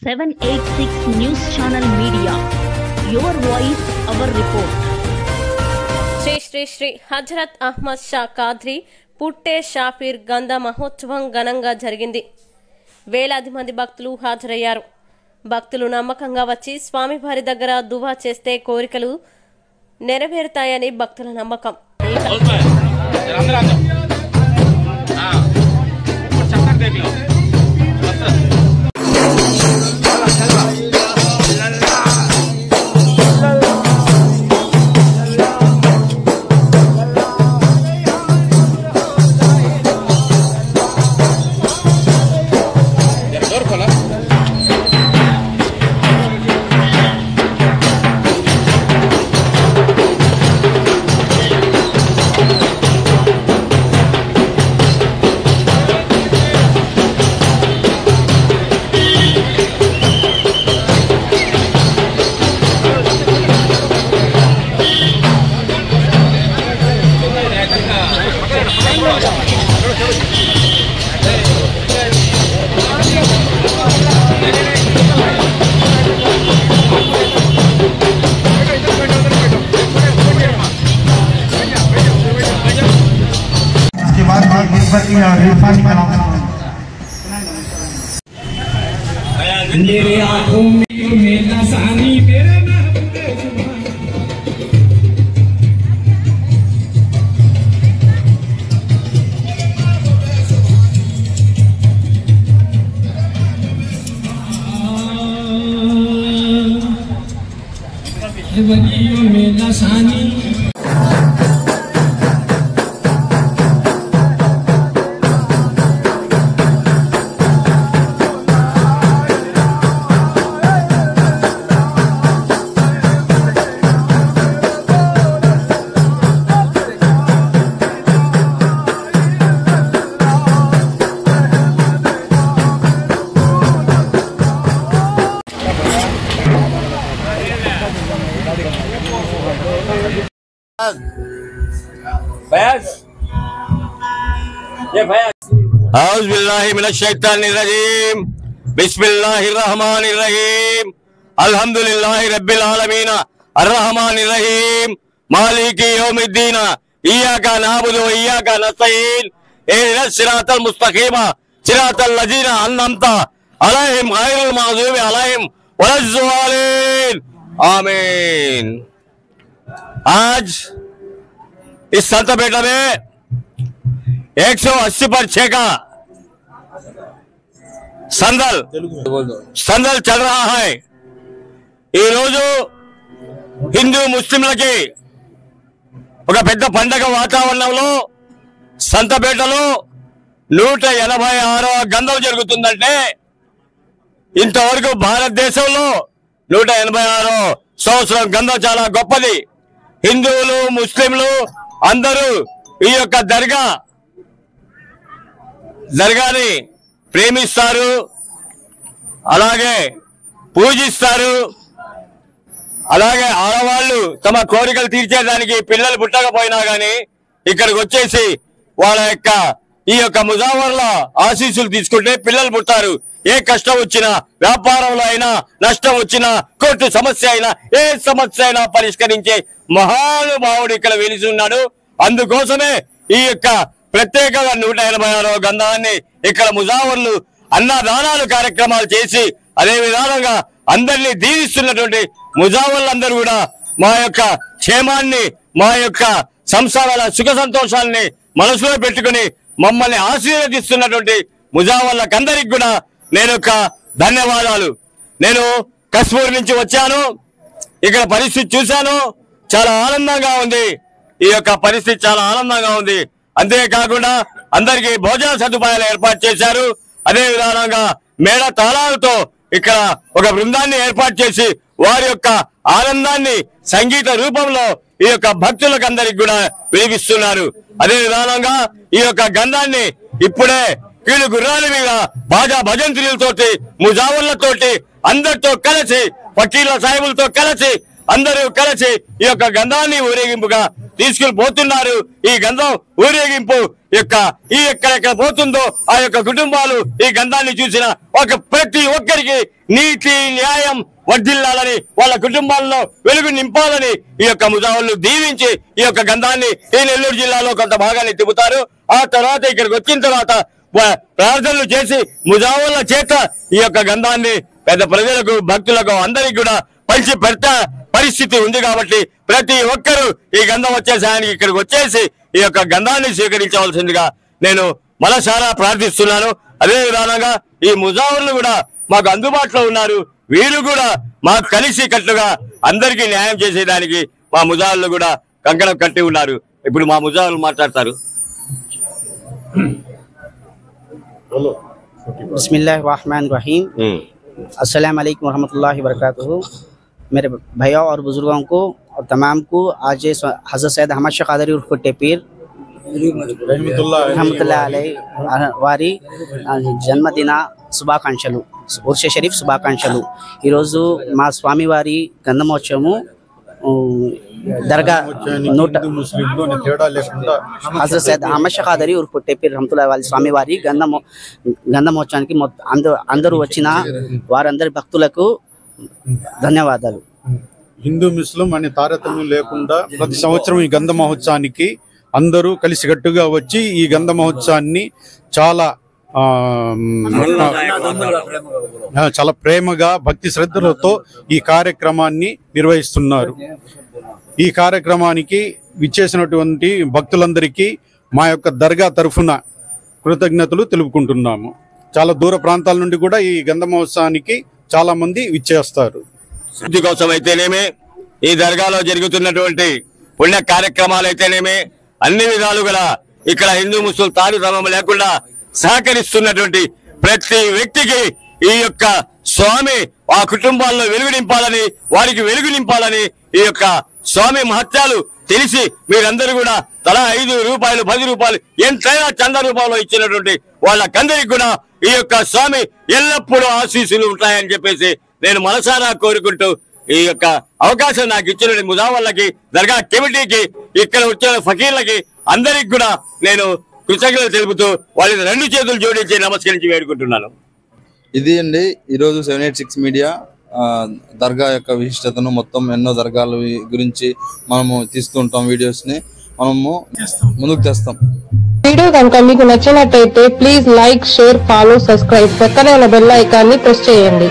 786 News Channel Media. Your voice, our report. Shri Hazrat Ahmed Shah Qadri పుట్టే షాఫీర్ గంధ మహోత్సవం ఘనంగా జరిగింది. వేలాది మంది భక్తులు హాజరయ్యారు. భక్తులు నమ్మకంగా వచ్చి స్వామివారి దగ్గర దువా చేస్తే కోరికలు నెరవేరుతాయని భక్తుల నమ్మకం. मेरे आंखों में मेरा सानी मेरे मेरा सानी औज़ुबिल्लाहिमिनश्शैतानिर्रजीम बिस्मिल्लाहिर्रहमानिर्रहीम अल्हम्दुलिल्लाहि रब्बिल आलमीन अर्रहमानिर्रहीम मालिकी यौमिद्दीन इय्याका नअबुदु व इय्याका नस्तईन इहदिनस सिरातल मुस्तकीम सिरातल लज़ीना अन्अमत अलैहिम गैरिल मग़ज़ूबि अलैहिम वलज़्ज़ालिन आमीन। आज इस संतपेट में 180 पर 6 का संदल चल रहा है। ఈ రోజు హిందూ ముస్లింలకి ఒక పెద్ద పండగ వాతావరణంలో సంతపేటలో 186వ గంధం జరుగుతుందంటే ఇంతవరకు భారతదేశంలో 186వ సంవత్సరం గంధం చాలా గొప్పది. హిందువులు ముస్లింలు అందరూ ఈ యొక్క దర్గాని ప్రేమిస్తారు, అలాగే పూజిస్తారు. అలాగే ఆడవాళ్ళు తమ కోరికలు తీర్చేదానికి పిల్లలు పుట్టకపోయినా గానీ ఇక్కడికి వచ్చేసి వాళ్ళ యొక్క ఈ యొక్క ముజావర్ల ఆశీస్సులు తీసుకుంటే పిల్లలు పుట్టారు. ఏ కష్టం వచ్చినా, వ్యాపారంలో అయినా నష్టం వచ్చినా, కోర్టు సమస్య అయినా, ఏ సమస్య అయినా పరిష్కరించే మహానుభావుడు ఇక్కడ వెలిసి ఉన్నాడు. అందుకోసమే ఈ యొక్క ప్రత్యేకంగా 186వ గంధాన్ని ఇక్కడ ముజావర్లు అన్నదానాలు కార్యక్రమాలు చేసి అదే విధానంగా అందరినీ దీవిస్తున్నటువంటి ముజావర్లందరూ కూడా మా యొక్క క్షేమాన్ని, మా యొక్క సంసారాల సుఖ సంతోషాలని మనసులో పెట్టుకుని మమ్మల్ని ఆశీర్వదిస్తున్నటువంటి ముజావర్లకందరికి కూడా నేను ఒక ధన్యవాదాలు. నేను కశ్మీర్ నుంచి వచ్చాను, ఇక్కడ పరిస్థితి చూశాను, చాలా ఆనందంగా ఉంది. ఈ యొక్క పరిస్థితి చాలా ఆనందంగా ఉంది. అంతేకాకుండా అందరికీ భోజన సదుపాయాలు ఏర్పాటు చేశారు. అదే విధానంగా మేళ తాళాలతో ఇక్కడ ఒక బృందాన్ని ఏర్పాటు చేసి వారి యొక్క ఆనందాన్ని సంగీత రూపంలో ఈ యొక్క భక్తులకు అందరికి కూడా వినిపిస్తున్నారు. అదే విధానంగా ఈ యొక్క గంధాన్ని ఇప్పుడే కీలు గుర్రాల మీద బాజా భజంత్రులతోటి ముజావర్లతోటి అందరితో కలిసి ఫకీర్ల సాహిబులతో కలిసి అందరూ కలిసి ఈ యొక్క గంధాన్ని ఊరేగింపుగా తీసుకుని పోతున్నారు. ఈ గంధం ఊరేగింపు ఎక్కడెక్కడ పోతుందో ఆ యొక్క కుటుంబాలు ఈ గంధాన్ని చూసిన ప్రతి ఒక్కరికి నీతి న్యాయం వర్ధిల్లాలని, వాళ్ళ కుటుంబాల్లో వెలుగు నింపాలని ఈ యొక్క ముజావులు దీవించి ఈ యొక్క గంధాన్ని ఈ నెల్లూరు జిల్లాలో కొంత భాగాన్ని తిప్పుతారు. ఆ తర్వాత ఇక్కడికి వచ్చిన తర్వాత ప్రార్థనలు చేసి ముజావుల చేత ఈ యొక్క గంధాన్ని పెద్ద ప్రజలకు, భక్తులకు అందరికి కూడా పంచి పెడతా పరిస్థితి ఉంది. కాబట్టి ప్రతి ఒక్కరూ ఈ గంధం వచ్చే సాయానికి ఇక్కడికి వచ్చేసి ఈ యొక్క గంధాన్ని స్వీకరించవలసిందిగా నేను మనసారా ప్రార్థిస్తున్నాను. అదే విధానంగా ఈ ముజావులు కూడా మాకు అందుబాటులో ఉన్నారు. వీరు కూడా మాకు కలిసి కట్టుగా అందరికీ న్యాయం చేసేదానికి మా ముజావులు కూడా కంకణం కట్టి ఉన్నారు. ఇప్పుడు మా ముజావులు మాట్లాడతారు. बिस्मिल्लाहिर्रहमानिर्रहीम अस्सलाम वालेकुम रहमतुल्लाहि व बरकातुहू। मेरे भैया और बुजुर्गों को और तमाम को आज हज़रत सैयद अहमद शाह क़ादरी उर्फ़ पुट्टे पीर रहमतुल्लाह अलैहि వారి జన్మదిన శుభాకాంక్షలు, ఉర్ష షరీఫ్ శుభాకాంక్షలు. ఈరోజు మా స్వామివారి గంధమోత్సవము దర్గా హజరత్ సయ్యద్ అహ్మద్ షా ఖాదరీ ఉర్ఫ్ పుట్టే పీర్ రహమతుల్లాహి అలైహి స్వామి వారి గంధమోత్సవానికి అందరూ వచ్చిన వారందరి భక్తులకు ధన్యవాదాలు. హిందూ ముస్లిం అనే తారతమ్యం లేకుండా ప్రతి సంవత్సరం ఈ గంధ మహోత్సవానికి అందరూ కలిసికట్టుగా వచ్చి ఈ గంధ మహోత్సవాన్ని చాలా ప్రేమగా భక్తి శ్రద్ధలతో ఈ కార్యక్రమాన్ని నిర్వహిస్తున్నారు. ఈ కార్యక్రమానికి విచ్చేసినటువంటి భక్తులందరికీ మా యొక్క దర్గా తరఫున కృతజ్ఞతలు తెలుపుకుంటున్నాము. చాలా దూర ప్రాంతాల నుండి కూడా ఈ గంధ మహోత్సవానికి చాలా మంది విచ్చేస్తారు. శుద్ధి కోసం అయితేనేమి, ఈ దర్గాలో జరుగుతున్నటువంటి పుణ్య కార్యక్రమాలు అయితేనేమి, అన్ని విధాలుగా ఇక్కడ హిందూ ముస్లిం తారతమ్యం లేకుండా సహకరిస్తున్నటువంటి ప్రతి వ్యక్తికి ఈ యొక్క స్వామి ఆ కుటుంబాల్లో వెలుగు నింపాలని, వారికి వెలుగు నింపాలని, ఈ యొక్క స్వామి మహత్యాలు తెలిసి మీరందరూ కూడా తలా 5 రూపాయలు 10 రూపాయలు ఎంతైనా చంద రూపాయలు ఇచ్చినటువంటి వాళ్ళకందరికి కూడా ఈ యొక్క స్వామి ఎల్లప్పుడూ ఆశీస్సులు ఉంటాయని చెప్పేసి నేను మనసారా కోరుకుంటూ ఈ యొక్క అవకాశం నాకు ఇచ్చిన ముజావళ్ళకి, దర్గా కమిటీకి, ఇక్కడ వచ్చిన ఫకీర్లకి అందరికి కూడా నేను కృతజ్ఞతలు తెలుపుతూ వాళ్ళని 2 చేతులు జోడించి నమస్కరించి వేడుకుంటున్నాను. ఇది అండి ఈరోజు 786 మీడియా దర్గా యొక్క విశిష్టతను మొత్తం ఎన్నో దర్గాల గురించి మనము తీస్తూ ఉంటాం. వీడియోస్ని మనము ముందుకు తెస్తాం. వీడియో కనుక మీకు నచ్చినట్టయితే please like, share, follow, subscribe. పక్కనే ఉన్న బెల్ ఐకాన్ని ప్రెస్ చేయండి.